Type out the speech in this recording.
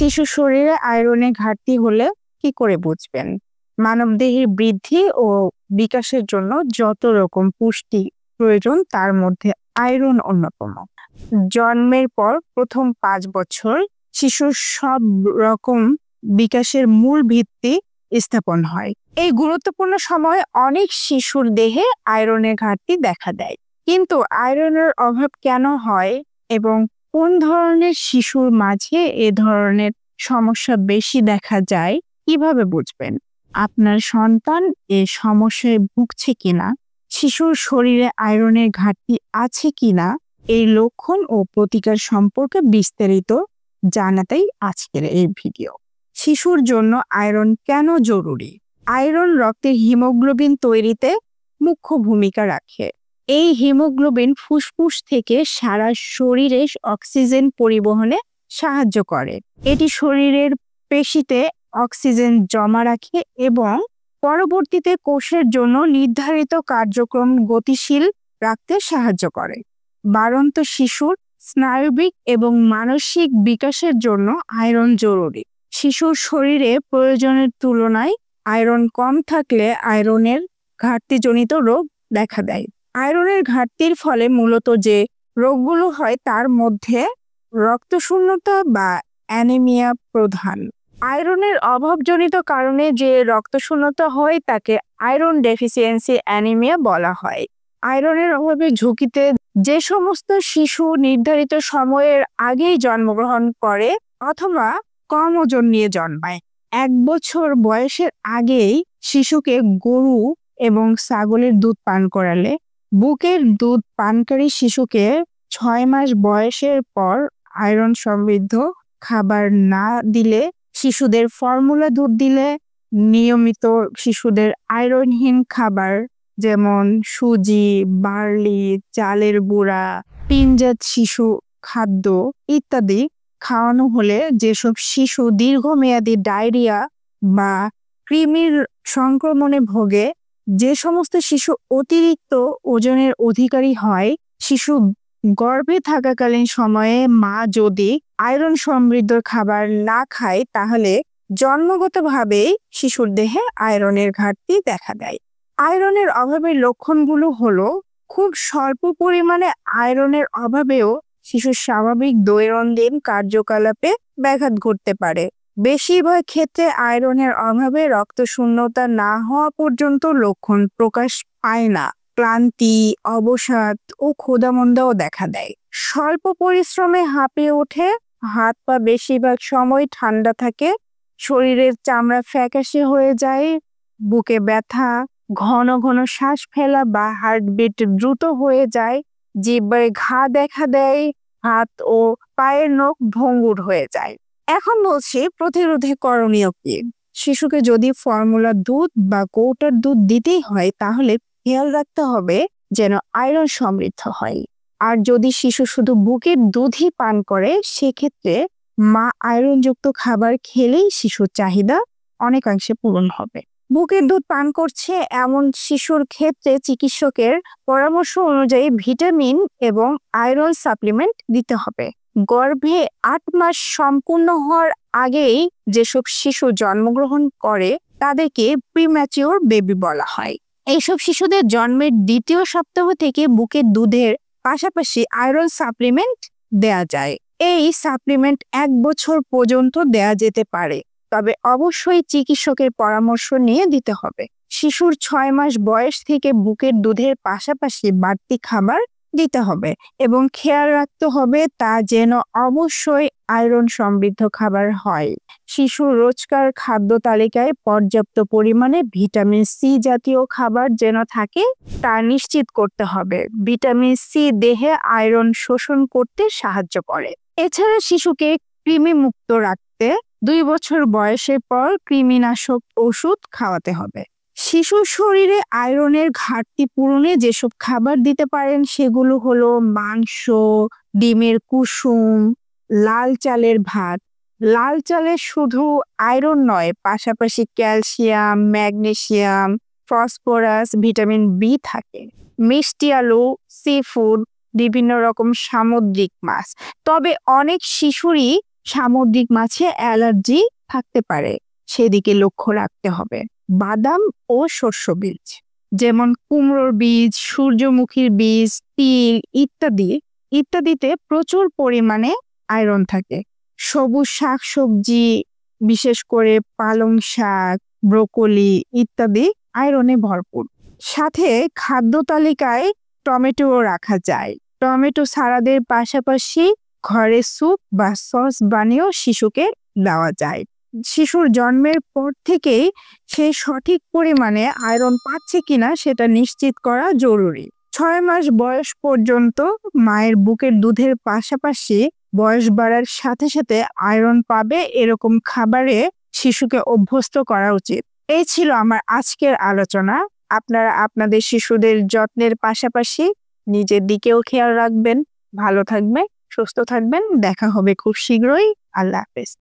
শিশু শরীরে আয়রনের ঘাটতি হলে কি করে বুঝবেন? মানবদেহের বৃদ্ধি ও বিকাশের জন্য যত রকম পুষ্টি প্রয়োজন তার মধ্যে আয়রন অন্যতম। জন্মের পর প্রথম 5 বছর শিশুর সব রকম বিকাশের মূল ভিত্তি স্থাপন হয়। এই গুরুত্বপূর্ণ সময়ে অনেক শিশুর দেহে আয়রনের ঘাটতি দেখা দেয়। কিন্তু আয়রনের অভাব কেন হয় এবং কোন ধরনের শিশুর মাঝে এ ধরনের সমস্যা বেশি দেখা যায় কিভাবে বুঝবেন? আপনার সন্তান এ সমস্যায় ভুগছে কিনা, শিশুর শরীরে আয়রনের ঘাটতি আছে কিনা, এই লক্ষণ ও প্রতিকার সম্পর্কে বিস্তারিত জানাতেই আজকের এই ভিডিও। শিশুর জন্য আয়রন কেন জরুরি? আয়রন রক্তের হিমোগ্লোবিন তৈরিতে মুখ্য ভূমিকা রাখে। এই হিমোগ্লোবিন ফুসফুস থেকে সারা শরীরে অক্সিজেন পরিবহনে সাহায্য করে। এটি শরীরের পেশিতে অক্সিজেন জমা রাখে এবং পরবর্তীতে কোষের জন্য নির্ধারিত কার্যক্রম গতিশীল রাখতে সাহায্য করে। বাড়ন্ত শিশুর স্নায়বিক এবং মানসিক বিকাশের জন্য আয়রন জরুরি। শিশুর শরীরে প্রয়োজনের তুলনায় আয়রন কম থাকলে আয়রনের ঘাটতিজনিত রোগ দেখা দেয়। আয়রনের ঘাটতির ফলে মূলত যে রোগগুলো হয় তার মধ্যে রক্তশূন্যতা বা অ্যানিমিয়া প্রধান। আয়রনের অভাবজনিত কারণে যে রক্তশূন্যতা হয় তাকে আয়রন ডেফিসিয়েন্সি অ্যানিমিয়া বলা হয়। আয়রনের অভাবে ঝুঁকিতে যে সমস্ত শিশু নির্ধারিত সময়ের আগেই জন্মগ্রহণ করে অথবা কম ওজন নিয়ে জন্মায়। 1 বছর বয়সের আগেই শিশুকে গরু এবং ছাগলের দুধ পান করালে, বুকের দুধ পানকারী শিশুকে 6 মাস বয়সের পর আয়রন সমৃদ্ধ খাবার না দিলে, শিশুদের ফর্মুলা দুধ দিলে, নিয়মিত শিশুদের আয়রনহীন খাবার যেমন সুজি, বার্লি, চালের গুঁড়া, টিনজাত শিশু খাদ্য ইত্যাদি খাওয়ানো হলে যেসব শিশু দীর্ঘমেয়াদী ডায়রিয়া বা কৃমির সংক্রমণে ভোগে, যে সমস্ত শিশু অতিরিক্ত ওজনের অধিকারী হয়, শিশু গর্ভে থাকাকালীন সময়ে মা যদি আয়রন সমৃদ্ধ খাবার না খায় তাহলে জন্মগতভাবেই শিশুর দেহে আয়রনের ঘাটতি দেখা দেয়। আয়রনের অভাবের লক্ষণগুলো হলো খুব স্বল্প পরিমাণে আয়রনের অভাবেও শিশুর স্বাভাবিক দৈনন্দিন কার্যকলাপে ব্যাঘাত ঘটতে পারে। বেশিরভাগ ক্ষেত্রে আয়রনের অভাবে রক্তশূন্যতা না হওয়া পর্যন্ত লক্ষণ প্রকাশ পায় না। ক্লান্তি, অবসাদ ও ক্ষুধামন্দাও দেখা দেয়। স্বল্প পরিশ্রমে হাঁপিয়ে ওঠে, হাত পা বেশিরভাগ সময় ঠান্ডা থাকে, শরীরের চামড়া ফ্যাকাশে হয়ে যায়, বুকে ব্যথা, ঘন ঘন শ্বাস ফেলা বা হার্টবিট দ্রুত হয়ে যায়, জিহ্বায় ঘা দেখা দেয়, হাত ও পায়ের নখ ভঙ্গুর হয়ে যায়। এখন বলছি প্রতিরোধে করণীয় কি। শিশুকে যদি ফর্মুলা দুধ বা কৌটার দুধ দিতেই হয় তাহলে খেয়াল রাখতে হবে যেন আয়রন সমৃদ্ধ হয়। আর যদি শিশু শুধু বুকের দুধই পান করে সেক্ষেত্রে মা আয়রনযুক্ত খাবার খেলেই শিশুর চাহিদা অনেকাংশে পূরণ হবে। বুকের দুধ পান করছে এমন শিশুর ক্ষেত্রে চিকিৎসকের পরামর্শ অনুযায়ী ভিটামিন এবং আয়রন সাপ্লিমেন্ট দিতে হবে। গর্ভে 8 মাস সম্পূর্ণ হওয়ার আগেই যেসব শিশু জন্মগ্রহণ করে তাদেরকে প্রিম্যাচিওর বেবি বলা হয়। এইসব শিশুদের জন্মের 2য় সপ্তাহ থেকে বুকের দুধের পাশাপাশি আয়রন সাপ্লিমেন্ট দেয়া যায়। এই সাপ্লিমেন্ট 1 বছর পর্যন্ত দেয়া যেতে পারে, তবে অবশ্যই চিকিৎসকের পরামর্শ নিয়ে দিতে হবে। শিশুর 6 মাস বয়স থেকে বুকের দুধের পাশাপাশি বাড়তি খাবার দিতে হবে এবং খেয়াল রাখতে হবে তা যেন অবশ্যই আয়রন সমৃদ্ধ খাবার হয়। শিশুর রোজকার খাদ্য তালিকায় পর্যাপ্ত পরিমাণে ভিটামিন সি জাতীয় খাবার যেন থাকে তা নিশ্চিত করতে হবে। ভিটামিন সি দেহে আয়রন শোষণ করতে সাহায্য করে। এছাড়া শিশুকে কৃমি মুক্ত রাখতে 2 বছর বয়সের পর কৃমিনাশক ওষুধ খাওয়াতে হবে। শিশুর শরীরে আয়রনের ঘাটতি পূরণে যেসব খাবার দিতে পারেন সেগুলো হলো মাংস, ডিমের কুসুম, লাল চালের ভাত। লাল চালে শুধু আয়রন নয়, পাশাপাশি calcium, magnesium, phosphorus, vitamin B থাকে। মিষ্টি আলু, সি ফুড, বিভিন্ন রকম সামুদ্রিক মাছ। তবে অনেক শিশুরই সামুদ্রিক মাছে অ্যালার্জি থাকতে পারে, সেদিকে লক্ষ্য রাখতে হবে। বাদাম ও শস্য বীজ যেমন কুমড়োর বীজ, সূর্যমুখীর বীজ, তিল ইত্যাদিতে প্রচুর পরিমাণে আয়রন থাকে। সবুজ শাকসবজি, বিশেষ করে পালং শাক, ব্রোকলি ইত্যাদি আয়রনে ভরপুর। সাথে খাদ্য তালিকায় টমেটোও রাখা যায়। টমেটো সালাদের পাশাপাশি ঘরে স্যুপ বা সস বানিয়েও শিশুকে দেওয়া যায়। শিশুর জন্মের পর থেকেই সে সঠিক পরিমাণে আয়রন পাচ্ছে কিনা সেটা নিশ্চিত করা জরুরি। 6 মাস বয়স পর্যন্ত মায়ের বুকের দুধের পাশাপাশি বয়স বাড়ার সাথে সাথে আয়রন পাবে এরকম খাবারে শিশুকে অভ্যস্ত করা উচিত। এই ছিল আমার আজকের আলোচনা। আপনারা আপনাদের শিশুদের যত্নের পাশাপাশি নিজের দিকেও খেয়াল রাখবেন। ভালো থাকবেন, সুস্থ থাকবেন। দেখা হবে খুব শীঘ্রই। আল্লাহ হাফেজ।